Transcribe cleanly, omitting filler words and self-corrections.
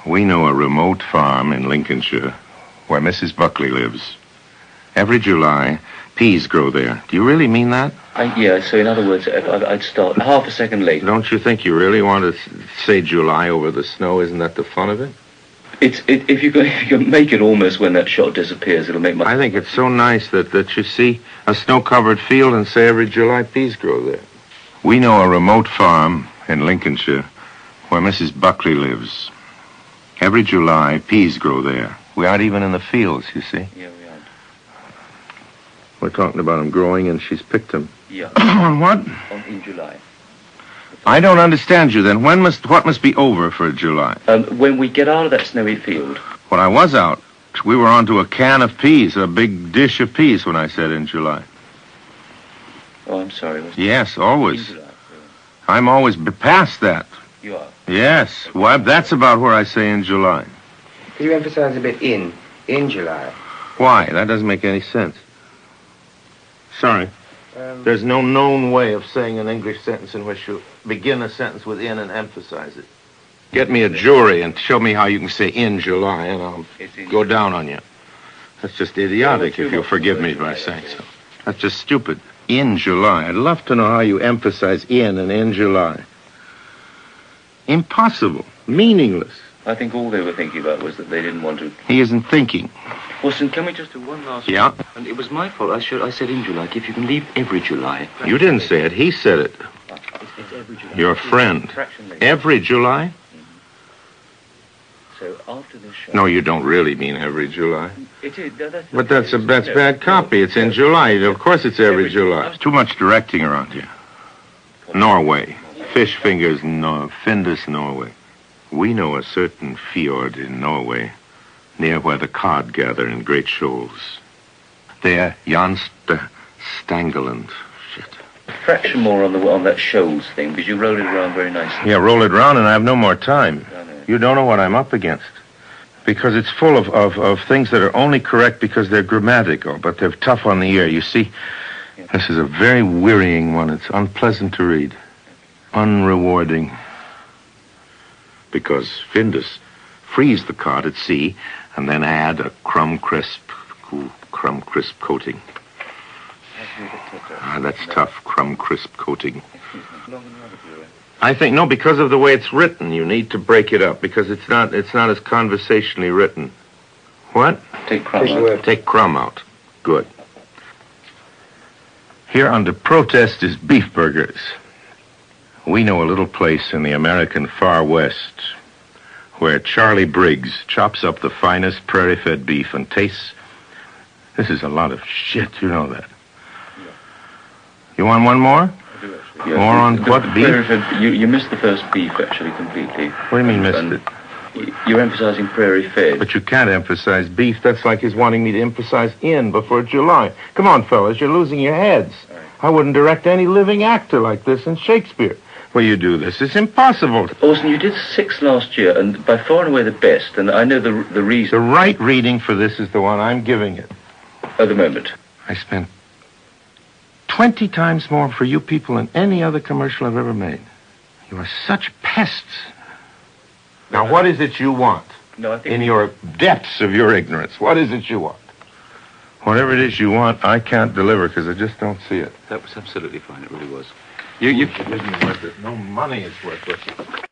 We know a remote farm in Lincolnshire where Mrs. Buckley lives. Every July, peas grow there. Do you really mean that? Yeah, so in other words, I'd start half a second late. Don't you think you really want to say July over the snow? Isn't that the fun of it? If you can make it almost when that shot disappears, it'll make my... I think it's so nice that you see a snow-covered field and say every July peas grow there. We know a remote farm in Lincolnshire where Mrs. Buckley lives. Every July, peas grow there. We aren't even in the fields, you see. Yeah, we aren't. We're talking about them growing, and she's picked them. Yeah. On what? In July. I don't understand you, then. What must be over for July? When we get out of that snowy field. When I was out, we were onto a can of peas, a big dish of peas when I said in July. Oh, I'm sorry. Yes, always. In July. I'm always past that. You are? Yes. Well, that's about where I say in July. Could you emphasize a bit in July? Why? That doesn't make any sense. Sorry. There's no known way of saying an English sentence in which you begin a sentence with in and emphasize it. Get me a jury and show me how you can say in July, and I'll go down on you. That's just idiotic, if you'll forgive me by saying so. That's just stupid. In July. I'd love to know how you emphasize in July. Impossible. Meaningless. I think all they were thinking about was that they didn't want to... He isn't thinking. Wilson, can we just do one last... Yeah? And it was my fault. I said in July. If you can leave every July... You didn't say it. He said it. It's every July. Your friend. Fraction later. Every July? So after this show... No, you don't really mean every July. It is. But that's bad copy. It's in July. Of course it's every July. There's too much directing around here. Norway. Fish fingers, Findus, Norway. We know a certain fjord in Norway, near where the cod gather in great shoals. There, Jan Stangeland. Shit. A fraction more on that shoals thing, because you rolled it around very nicely. Yeah, roll it around and I have no more time. You don't know what I'm up against. Because it's full of things that are only correct because they're grammatical, but they're tough on the ear. You see, this is a very wearying one. It's unpleasant to read. Unrewarding. Because Findus frees the cod at sea and then add a crumb crisp coating. That's tough, crumb crisp coating. I think, no, because of the way it's written, you need to break it up, because it's not as conversationally written. What? Take crumb out. Take crumb out. Good. Here under protest is beef burgers. We know a little place in the American far west where Charlie Briggs chops up the finest prairie-fed beef and tastes... This is a lot of shit, you know that. You want one more? Yeah, more on what, beef? You missed the first beef, actually, completely. What do you mean missed it? You're emphasizing prairie-fed. But you can't emphasize beef. That's like his wanting me to emphasize in before July. Come on, fellas, you're losing your heads. Right. I wouldn't direct any living actor like this in Shakespeare. Well, you do this. It's impossible. Orson, you did 6 last year, and by far and away the best, and I know the reason. The right reading for this is the one I'm giving it. At the moment. I spent 20 times more for you people than any other commercial I've ever made. You are such pests. Now, what is it you want? No, I think... In your depths of your ignorance, what is it you want? Whatever it is you want, I can't deliver because I just don't see it. That was absolutely fine. It really was. It isn't worth it. No money is worth it.